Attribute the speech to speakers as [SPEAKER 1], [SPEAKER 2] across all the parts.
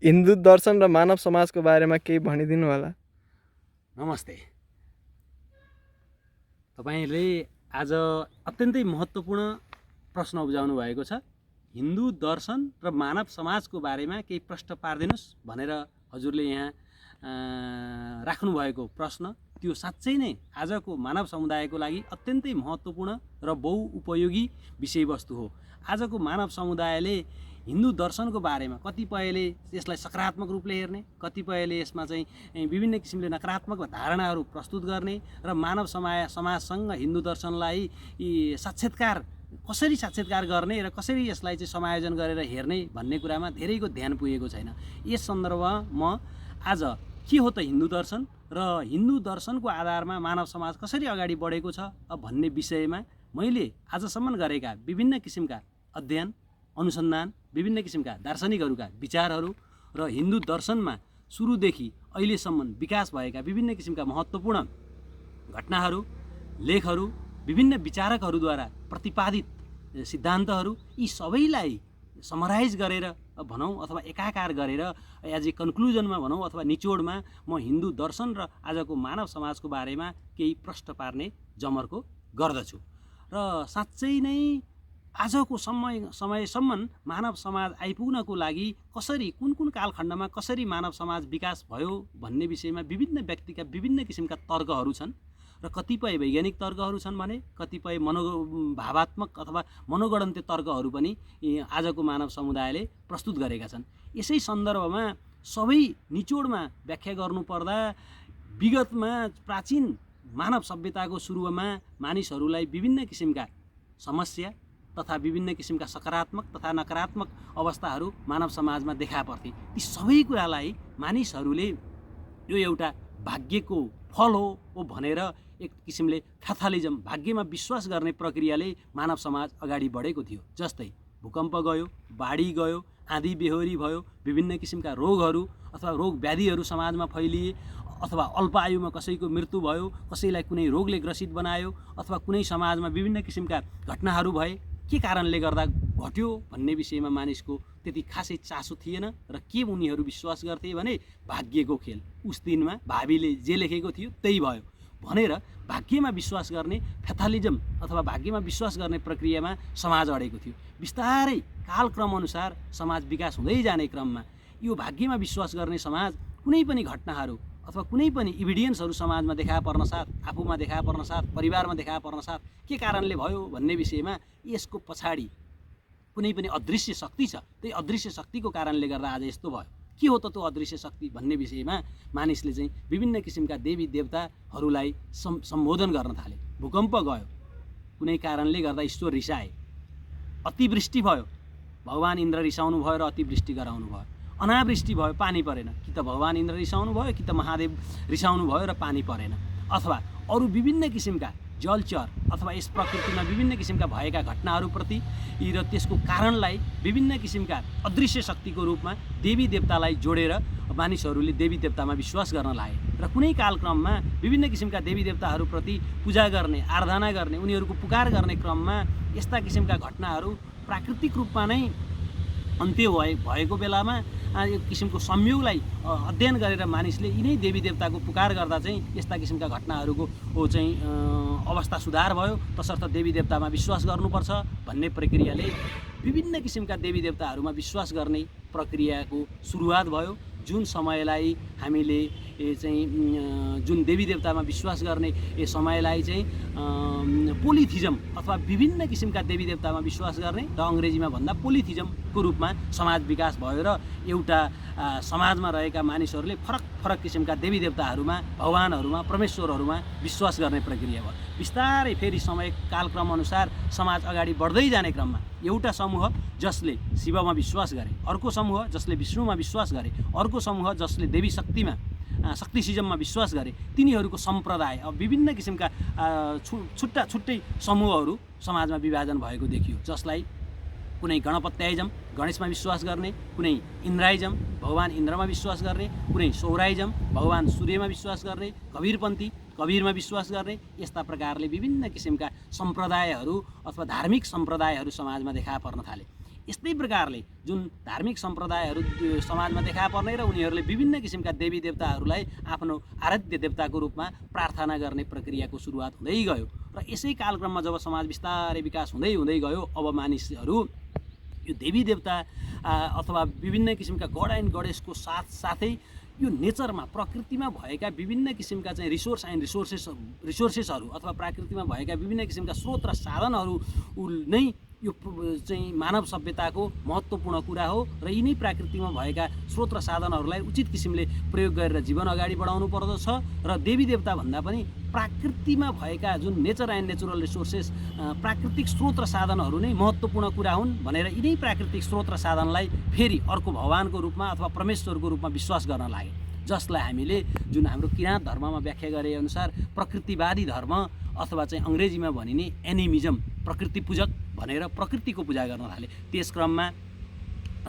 [SPEAKER 1] हिन्दू दर्शन र मानव समाजको बारेमा केही भनिदिनु होला।
[SPEAKER 2] नमस्ते। तपाईले आज अत्यन्तै महत्त्वपूर्ण प्रश्न उब्जाउनु भएको छ। हिन्दू दर्शन र मानव समाजको बारेमा केही प्रश्न पार्दिनुस् भनेर हजुरले यहाँ राख्नु भएको प्रश्न त्यो साँच्चै नै आजको मानव समुदायको लागि अत्यन्तै महत्त्वपूर्ण र बहुउपयोगी विषयवस्तु हो। आजको मानव समुदायले हिन्दू दर्शनको बारेमा कतिपयले यसलाई सकारात्मक रूपले हेर्ने, कतिपयले यसमा चाहिँ विभिन्न किसिमले नकारात्मक धारणाहरू प्रस्तुत गर्ने र मानव समाजसँग हिन्दू दर्शनलाई कसरी साक्षात्कार गर्ने र कसरी यसलाई चाहिँ समायोजन गरेर हेर्ने भन्ने कुरामा धेरैको ध्यान पुगेको छैन। यस सन्दर्भमा म आज के हो त हिन्दू दर्शन र हिन्दू दर्शनको आधारमा मानव समाज कसरी अगाडि बढेको छ भन्ने विषयमा मैले आजसम्म गरेका विभिन्न किसिमका अध्ययन अनुसन्धान, विभिन्न किसिमका दार्शनिकहरूका विचारहरू र हिन्दू दर्शनमा सुरुदेखि अहिलेसम्म विकास भएका विभिन्न किसिमका महत्त्वपूर्ण घटनाहरू, लेखहरू, विभिन्न विचारकहरूद्वारा प्रतिपादित सिद्धान्तहरू यी सबैलाई समराइज गरेर भनौँ अथवा एकाकार गरेर एज ए कन्क्लुजनमा भनौँ अथवा निचोडमा म हिन्दू दर्शन र आजको मानव समाजको बारेमा केही प्रश्न पार्ने जमर्को गर्दछु। र साँच्चै नै आजको समयसम्म मानव समाज आइपुग्नको लागि कसरी कुन कालखण्डमा कसरी मानव समाज विकास भयो भन्ने विषयमा विभिन्न व्यक्तिका विभिन्न किसिमका तर्कहरू छन् र कतिपय वैज्ञानिक तर्कहरू छन् भने कतिपय भावात्मक अथवा मनोगणन्त्य तर्कहरू पनि आजको मानव समुदायले प्रस्तुत गरेका छन्। यसै सन्दर्भमा सबै निचोडमा व्याख्या गर्नुपर्दा विगतमा प्राचीन मानव सभ्यताको सुरुमा मानिसहरूलाई विभिन्न किसिमका समस्या तथा विभिन्न किसिमका सकारात्मक तथा नकारात्मक अवस्थाहरू मानव समाजमा देखा पर्थे। ती सबै कुरालाई मानिसहरूले यो एउटा भाग्यको फल हो भनेर एक किसिमले फ्याथालिजम भाग्यमा विश्वास गर्ने प्रक्रियाले मानव समाज अगाडि बढेको थियो। जस्तै भूकम्प गयो, बाढी गयो, आँधी बेहोरी भयो, विभिन्न किसिमका रोगहरू अथवा रोग व्याधिहरू समाजमा फैलिए अथवा अल्प आयुमा कसैको मृत्यु भयो, कसैलाई कुनै रोगले ग्रसित बनायो अथवा कुनै समाजमा विभिन्न किसिमका घटनाहरू भए। के कारणले गर्दा घट्यो भन्ने विषयमा मानिसको त्यति खासै चासो थिएन र के उनीहरू विश्वास गर्थे भने भाग्यको खेल, उस दिनमा भावीले जे लेखेको थियो त्यही भयो भनेर भाग्यमा विश्वास गर्ने फ्याथालिजम अथवा भाग्यमा विश्वास गर्ने प्रक्रियामा समाज अडेको थियो। बिस्तारै कालक्रम अनुसार समाज विकास हुँदै जाने क्रममा यो भाग्यमा विश्वास गर्ने समाज कुनै पनि घटनाहरू अथवा कुनै पनि इभिडेन्सहरू समाजमा देखा पर्न साथ, आफूमा देखा पर्न साथ, परिवारमा देखा पर्न साथ के कारणले भयो भन्ने विषयमा यसको पछाडि कुनै पनि अदृश्य शक्ति छ, त्यही अदृश्य शक्तिको कारणले गर्दा आज यस्तो भयो। के हो त त्यो अदृश्य शक्ति भन्ने विषयमा मानिसले चाहिँ विभिन्न किसिमका देवी देवताहरूलाई सम्बोधन गर्न थाले। भूकम्प गयो, कुनै कारणले गर्दा ईश्वर रिसाए, अतिवृष्टि भयो, भगवान इन्द्र रिसाउनु भयो र अतिवृष्टि गराउनु भयो, अनावृष्टि भयो, पानी परेन, कि त भगवान इन्द्र रिसाउनु भयो कि त महादेव रिसाउनु भयो र पानी परेन, अथवा अरू विभिन्न किसिमका जलचर अथवा यस प्रकृतिमा विभिन्न किसिमका भएका घटनाहरूप्रति र त्यसको कारणलाई विभिन्न किसिमका अदृश्य शक्तिको रूपमा देवी देवतालाई जोडेर मानिसहरूले देवी देवतामा विश्वास गर्न लागे र कुनै कालक्रममा विभिन्न किसिमका देवी देवताहरूप्रति पूजा गर्ने, आराधना गर्ने, उनीहरूको पुकार गर्ने क्रममा यस्ता किसिमका घटनाहरू प्राकृतिक रूपमा नै अन्त्य भएको बेलामा एक किसिमको संयोगलाई अध्ययन गरेर मानिसले यिनै देवी देवताको पुकार गर्दा चाहिँ यस्ता किसिमका घटनाहरूको चाहिँ अवस्था सुधार भयो। तसर्थ देवी देवतामा विश्वास गर्नुपर्छ भन्ने प्रक्रियाले विभिन्न किसिमका देवी देवताहरूमा विश्वास गर्ने प्रक्रियाको सुरुवात भयो। जुन समयलाई हामीले चाहिँ जुन देवी देवतामा विश्वास गर्ने समयलाई चाहिँ पोलिथिजम अथवा विभिन्न किसिमका देवी देवतामा विश्वास गर्ने र अङ्ग्रेजीमा भन्दा पोलिथिजमको रूपमा समाज विकास भयो र एउटा समाजमा रहेका मानिसहरूले फरक फरक किसिमका देवी देवताहरूमा, भगवानहरूमा, परमेश्वरहरूमा विश्वास गर्ने प्रक्रिया भयो। बिस्तारै फेरि समय कालक्रम अनुसार समाज अगाडि बढ्दै जाने क्रममा एउटा समूह जसले शिवमा विश्वास गरे, अर्को समूह जसले विष्णुमा विश्वास गरे, अर्को समूह जसले देवी शक्तिमा शक्तिसिजममा विश्वास गरे, तिनीहरूको सम्प्रदाय अब विभिन्न किसिमका छुट्टा छुट्टै समूहहरू समाजमा विभाजन भएको देखियो। जसलाई कुनै गणपत्याइजम गणेशमा विश्वास गर्ने, कुनै इन्द्राइजम भगवान इन्द्रमा विश्वास गर्ने, कुनै सौराइजम भगवान सूर्यमा विश्वास गर्ने, कबीरपन्थी कबीरमा विश्वास गर्ने, यस्ता प्रकारले विभिन्न किसिमका सम्प्रदायहरू अथवा धार्मिक सम्प्रदायहरू समाजमा देखा पर्न थाले। यस्तै प्रकारले जुन धार्मिक सम्प्रदायहरू समाजमा देखा पर्ने र उनीहरूले विभिन्न किसिमका देवी देवताहरूलाई आफ्नो आराध्य देवताको रूपमा प्रार्थना गर्ने प्रक्रियाको सुरुवात हुँदै गयो र यसै कालक्रममा जब समाज बिस्तारै विकास हुँदै हुँदै गयो अब मानिसहरू यो देवी देवता अथवा विभिन्न किसिमका गड एन्ड गडेसको साथै यो नेचरमा प्रकृतिमा भएका विभिन्न किसिमका चाहिँ रिसोर्सेसहरू अथवा प्रकृतिमा भएका विभिन्न किसिमका स्रोत र साधनहरू नै यो चाहिँ मानव सभ्यताको महत्त्वपूर्ण कुरा हो र यिनै प्रकृतिमा भएका स्रोत र साधनहरूलाई उचित किसिमले प्रयोग गरेर जीवन अगाडि बढाउनु पर्दछ र देवी देवता भन्दा पनि प्रकृतिमा भएका जुन नेचर एन्ड नेचुरल रिसोर्सेस प्राकृतिक स्रोत र साधनहरू नै महत्त्वपूर्ण कुरा हुन् भनेर यिनै प्राकृतिक स्रोत र साधनलाई फेरि अर्को भगवानको रूपमा अथवा परमेश्वरको रूपमा विश्वास गर्न लागे, जसलाई हामीले जुन हाम्रो किराँत धर्ममा व्याख्या गरे अनुसार प्रकृतिवादी धर्म अथवा चाहिँ अङ्ग्रेजीमा भनिने एनिमिजम, प्रकृति पूजक भनेर प्रकृतिको पूजा गर्न थाले। त्यस क्रममा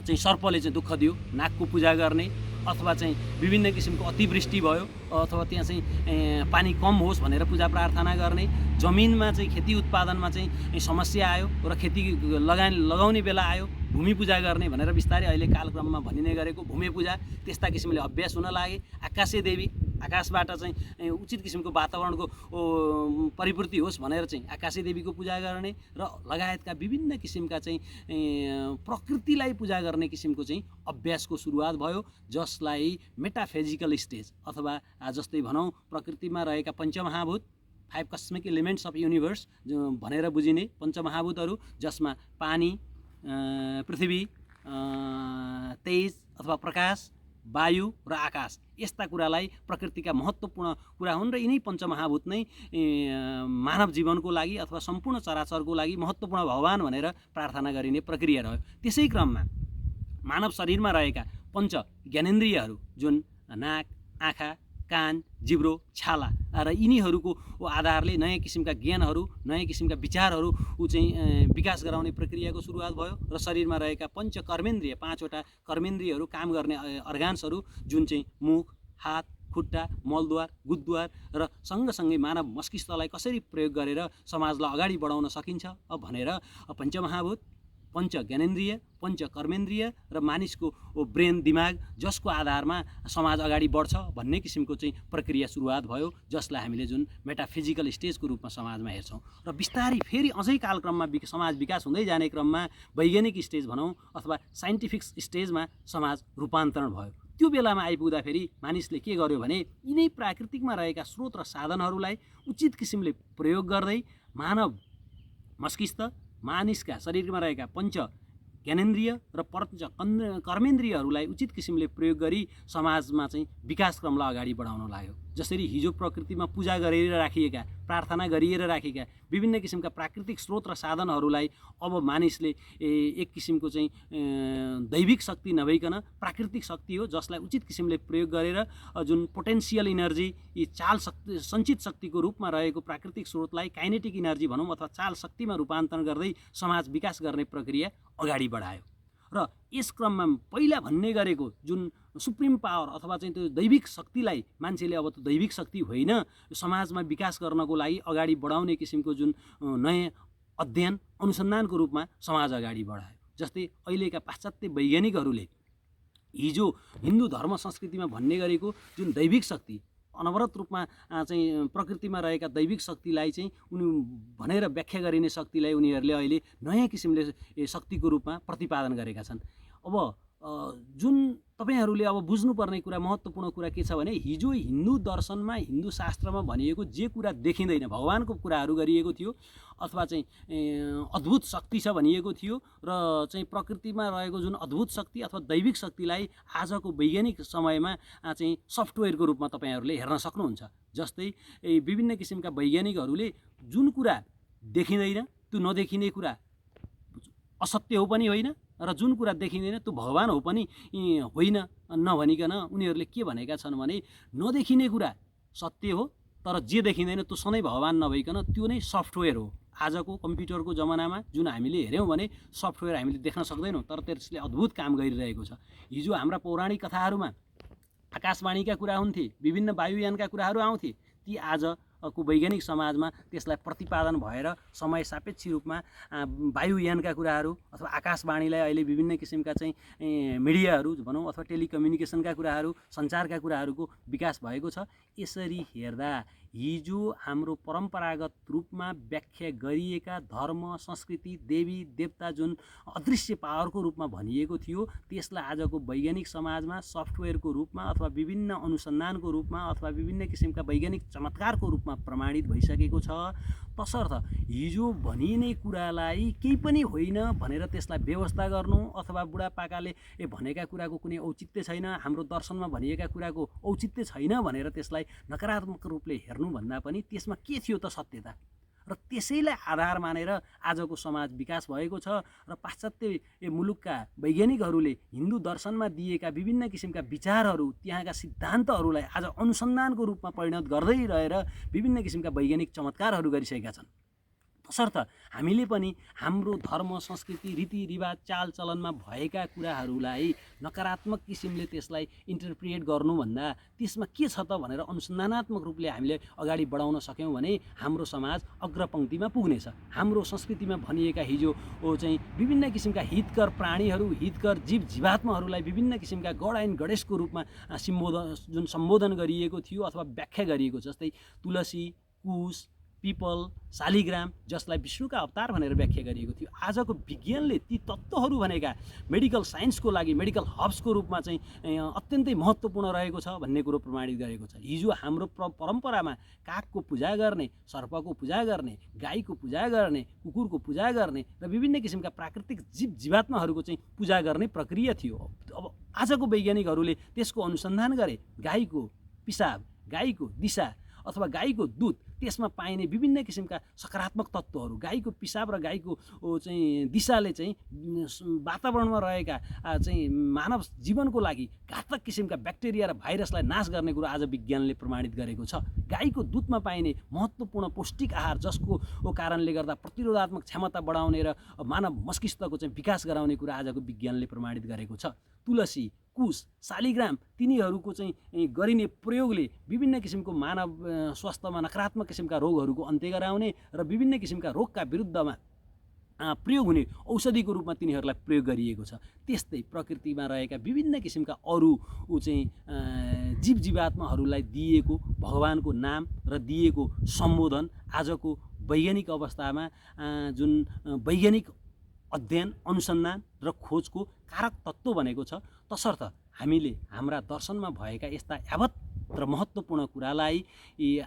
[SPEAKER 2] चाहिँ सर्पले चाहिँ दुःख दियो, नागको पूजा गर्ने अथवा चाहिँ विभिन्न किसिमको अतिवृष्टि भयो अथवा त्यहाँ चाहिँ पानी कम होस् भनेर पूजा प्रार्थना गर्ने, जमिनमा चाहिँ खेती उत्पादनमा चाहिँ समस्या आयो र खेती लगाउने बेला आयो भूमि पूजा गर्ने भनेर बिस्तारै अहिले कालक्रममा भनिने गरेको भूमि पूजा त्यस्ता किसिमले अभ्यास हुन लागे। आकाशे देवी, आकाशबाट चाहिँ उचित किसिमको वातावरणको परिपूर्ति होस् भनेर चाहिँ आकाशे देवीको पूजा गर्ने र लगायतका विभिन्न किसिमका चाहिँ प्रकृतिलाई पूजा गर्ने किसिमको चाहिँ अभ्यासको सुरुवात भयो, जसलाई मेटाफिजिकल स्टेज अथवा जस्तै भनौँ प्रकृतिमा रहेका पञ्चमहाभूत 5 कस्मिक एलिमेन्ट्स अफ युनिभर्स भनेर बुझिने पञ्चमहाभूतहरू, जसमा पानी, पृथ्वी, तेज अथवा प्रकाश, वायु र आकाश, यस्ता कुरालाई प्रकृतिका महत्त्वपूर्ण कुरा हुन् र यिनै पञ्चमहाभूत नै मानव जीवनको लागि अथवा सम्पूर्ण चराचरको लागि महत्त्वपूर्ण भगवान भनेर प्रार्थना गरिने प्रक्रिया रह्यो। त्यसै क्रममा मानव शरीरमा रहेका पञ्च ज्ञानेन्द्रियहरू जुन नाक, आँखा, कान, जिब्रो, छाला र यिनीहरूको आधारले नयाँ किसिमका ज्ञानहरू, नयाँ किसिमका विचारहरू चाहिँ विकास गराउने प्रक्रियाको सुरुवात भयो र शरीरमा रहेका पञ्च कर्मेन्द्रिय, 5वटा कर्मेन्द्रियहरू काम गर्ने अर्गान्सहरू जुन चाहिँ मुख, हात, खुट्टा, मलद्वार, गुदद्वार र सँगसँगै मानव मस्तिष्कलाई कसरी प्रयोग गरेर समाजलाई अगाडि बढाउन सकिन्छ भनेर पञ्चमहाभूत, पञ्च ज्ञानेन्द्रिय, पञ्च कर्मेन्द्रिय र मानिसको ब्रेन, दिमाग, जसको आधारमा समाज अगाडि बढ्छ भन्ने किसिमको चाहिँ प्रक्रिया सुरुवात भयो, जसलाई हामीले जुन मेटाफिजिकल स्टेजको रूपमा समाजमा हेर्छौँ। र बिस्तारै फेरि अझै कालक्रममा समाज विकास हुँदै जाने क्रममा वैज्ञानिक स्टेज भनौँ अथवा साइन्टिफिक स्टेजमा समाज रूपान्तरण भयो। त्यो बेलामा आइपुग्दाखेरि मानिसले के गर्यो भने यिनै प्राकृतिकमा रहेका स्रोत र साधनहरूलाई उचित किसिमले प्रयोग गर्दै मानव मस्तिष्क, मानिसका शरीरमा रहेका पञ्च ज्ञानेन्द्रिय र पञ्च कर्मेन्द्रियहरूलाई उचित किसिमले प्रयोग गरी समाजमा चाहिँ विकास क्रमलाई अगाडि बढाउन लाग्यो। जसरी हिजो प्रकृतिमा पूजा गरेर राखिएका, प्रार्थना गरिएर राखेका विभिन्न किसिमका प्राकृतिक स्रोत र साधनहरूलाई अब मानिसले एक किसिमको चाहिँ दैविक शक्ति नभइकन प्राकृतिक शक्ति हो, जसलाई उचित किसिमले प्रयोग गरेर जुन पोटेन्सियल इनर्जी, यी चाल शक्ति, सञ्चित शक्तिको रूपमा रहेको प्राकृतिक स्रोतलाई काइनेटिक इनर्जी भनौँ अथवा चाल शक्तिमा रूपान्तरण गर्दै समाज विकास गर्ने प्रक्रिया अगाडि बढायो। र यस क्रममा पहिला भन्ने गरेको जुन सुप्रिम पावर अथवा चाहिँ त्यो दैविक शक्तिलाई मान्छेले अब त्यो दैविक शक्ति होइन, समाजमा विकास गर्नको लागि अगाडि बढाउने किसिमको जुन नयाँ अध्ययन अनुसन्धानको रूपमा समाज अगाडि बढायो। जस्तै अहिलेका पाश्चात्य वैज्ञानिकहरूले हिजो हिन्दू धर्म संस्कृतिमा भन्ने गरेको जुन दैविक शक्ति, अनवरत रूपमा चाहिँ प्रकृतिमा रहेका दैविक शक्तिलाई चाहिँ उनी भनेर व्याख्या गरिने शक्तिलाई उनीहरूले अहिले नयाँ किसिमले शक्तिको रूपमा प्रतिपादन गरेका छन्। अब जुन तपाईहरूले अब बुझ्नुपर्ने कुरा, महत्त्वपूर्ण कुरा के छ भने हिजो हिन्दू दर्शनमा, हिन्दू शास्त्रमा भनिएको जे कुरा देखिँदैन, भगवानको कुराहरू गरिएको थियो अथवा चाहिँ अद्भुत शक्ति छ भनिएको थियो र चाहिँ प्रकृतिमा रहेको जुन अद्भुत शक्ति अथवा दैविक शक्तिलाई आजको वैज्ञानिक समयमा चाहिँ सफ्टवेयरको रूपमा तपाईँहरूले हेर्न सक्नुहुन्छ। जस्तै विभिन्न किसिमका वैज्ञानिकहरूले जुन कुरा देखिँदैन, त्यो नदेखिने कुरा असत्य हो पनि होइन र जुन कुरा देखिँदैन त्यो भगवान हो पनि होइन नभनिकन उनीहरूले के भनेका छन् भने नदेखिने कुरा सत्य हो, तर जे देखिँदैन त्यो सधैँ भगवान नभइकन त्यो नै सफ्टवेयर हो। आजको कम्प्युटरको जमानामा जुन हामीले हेऱ्यौँ भने सफ्टवेयर हामीले देख्न सक्दैनौँ, तर त्यसले अद्भुत काम गरिरहेको छ। हिजो हाम्रा पौराणिक कथाहरूमा आकाशवाणीका कुरा हुन्थे, विभिन्न वायुयानका कुराहरू आउँथे, ती आज को वैज्ञानिक समाजमा त्यसलाई प्रतिपादन भएर समय सापेक्ष रूपमा वायुयानका कुराहरू अथवा आकाशवाणीलाई अहिले विभिन्न किसिमका चाहिँ मिडियाहरू भनौँ अथवा टेलिकम्युनिकेसनका कुराहरू सञ्चारका कुराहरूको विकास भएको छ। यसरी हेर्दा हिजो हाम्रो परम्परागत रूपमा व्याख्या गरिएका धर्म संस्कृति देवी देवता जुन अदृश्य पावरको रूपमा भनिएको थियो त्यसलाई आजको वैज्ञानिक समाजमा सफ्टवेयरको रूपमा अथवा विभिन्न अनुसन्धानको रूपमा अथवा विभिन्न किसिमका वैज्ञानिक चमत्कारको रूपमा प्रमाणित भइसकेको छ। तसर्थ हिजो भनिने कुरालाई केही पनि होइन भनेर त्यसलाई व्यवस्था गर्नु अथवा बुढापाकाले भनेका कुराको कुनै औचित्य छैन, हाम्रो दर्शनमा भनिएका कुराको औचित्य छैन भनेर त्यसलाई नकारात्मक रूपले हेर्नुभन्दा पनि त्यसमा के थियो त सत्यता र त्यसैलाई आधार मानेर आजको समाज विकास भएको छ। र पाश्चात्य मुलुकका वैज्ञानिकहरूले हिन्दू दर्शनमा दिएका विभिन्न किसिमका विचारहरू त्यहाँका सिद्धान्तहरूलाई आज अनुसन्धानको रूपमा परिणत गर्दै रहेर विभिन्न किसिमका वैज्ञानिक चमत्कारहरू गरिसकेका छन्। तसर्थ हामीले पनि हाम्रो धर्म संस्कृति रीतिरिवाज चालचलनमा भएका कुराहरूलाई नकारात्मक किसिमले त्यसलाई इन्टरप्रिट गर्नुभन्दा त्यसमा के छ त भनेर अनुसन्धानात्मक रूपले हामीले अगाडि बढाउन सक्यौँ भने हाम्रो समाज अग्रपङ्क्तिमा पुग्नेछ। हाम्रो संस्कृतिमा भनिएका हिजो चाहिँ विभिन्न किसिमका हितकर प्राणीहरू हितकर जीव जीवात्माहरूलाई विभिन्न किसिमका गड एन्ड गडेसको रूपमा सम्बोधन गरिएको थियो अथवा व्याख्या गरिएको छ। जस्तै तुलसी, कुश, पिपल, शालिग्राम जसलाई विष्णुका अवतार भनेर व्याख्या गरिएको थियो। आजको विज्ञानले ती तत्त्वहरू भनेका मेडिकल साइन्सको लागि मेडिकल हब्सको रूपमा चाहिँ अत्यन्तै महत्त्वपूर्ण रहेको छ भन्ने कुरो प्रमाणित गरेको छ। हिजो हाम्रो परम्परामा कागको पूजा गर्ने, सर्पको पूजा गर्ने, गाईको पूजा गर्ने, कुकुरको पूजा गर्ने र विभिन्न किसिमका प्राकृतिक जीव जीवात्माहरूको चाहिँ पूजा गर्ने प्रक्रिया थियो। अब आजको वैज्ञानिकहरूले त्यसको अनुसन्धान गरे। गाईको पिसाब, गाईको दिशा अथवा गाईको दुध त्यसमा पाइने विभिन्न किसिमका सकारात्मक तत्त्वहरू गाईको पिसाब र गाईको चाहिँ दिशाले चाहिँ वातावरणमा रहेका चाहिँ मानव जीवनको लागि घातक किसिमका ब्याक्टेरिया र भाइरसलाई नाश गर्ने कुरो आज विज्ञानले प्रमाणित गरेको छ। गाईको दुधमा पाइने महत्त्वपूर्ण पौष्टिक आहार जसको कारणले गर्दा प्रतिरोधात्मक क्षमता बढाउने र मानव मस्तिष्कको चाहिँ विकास गराउने कुरा आजको विज्ञानले प्रमाणित गरेको छ। तुलसी, कुश, शालिग्राम तिनीहरूको चाहिँ गरिने प्रयोगले विभिन्न किसिमको मानव स्वास्थ्यमा नकारात्मक किसिमका रोगहरूको अन्त्य गराउने र विभिन्न किसिमका रोगका विरुद्धमा प्रयोग हुने औषधिको रूपमा तिनीहरूलाई प्रयोग गरिएको छ। त्यस्तै प्रकृतिमा रहेका विभिन्न किसिमका अरू चाहिँ जीव जीवात्माहरूलाई दिएको भगवानको नाम र दिएको सम्बोधन आजको वैज्ञानिक अवस्थामा जुन वैज्ञानिक अध्ययन अनुसन्धान र खोजको कारक तत्त्व बनेको छ। तसर्थ हामीले हाम्रा दर्शनमा भएका यस्ता यावत र महत्त्वपूर्ण कुरालाई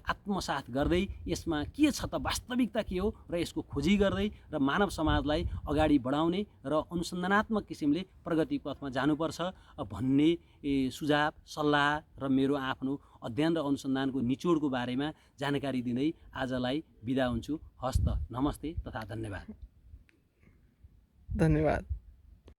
[SPEAKER 2] आत्मसात गर्दै यसमा के छ त वास्तविकता के हो र यसको खोजी गर्दै र मानव समाजलाई अगाडि बढाउने र अनुसन्धानात्मक किसिमले प्रगति पथमा जानुपर्छ भन्ने सुझाव सल्लाह र मेरो आफ्नो अध्ययन र अनुसन्धानको निचोडको बारेमा जानकारी दिँदै आजलाई बिदा हुन्छु। हस्त, नमस्ते तथा धन्यवाद।
[SPEAKER 1] धन्यवाद।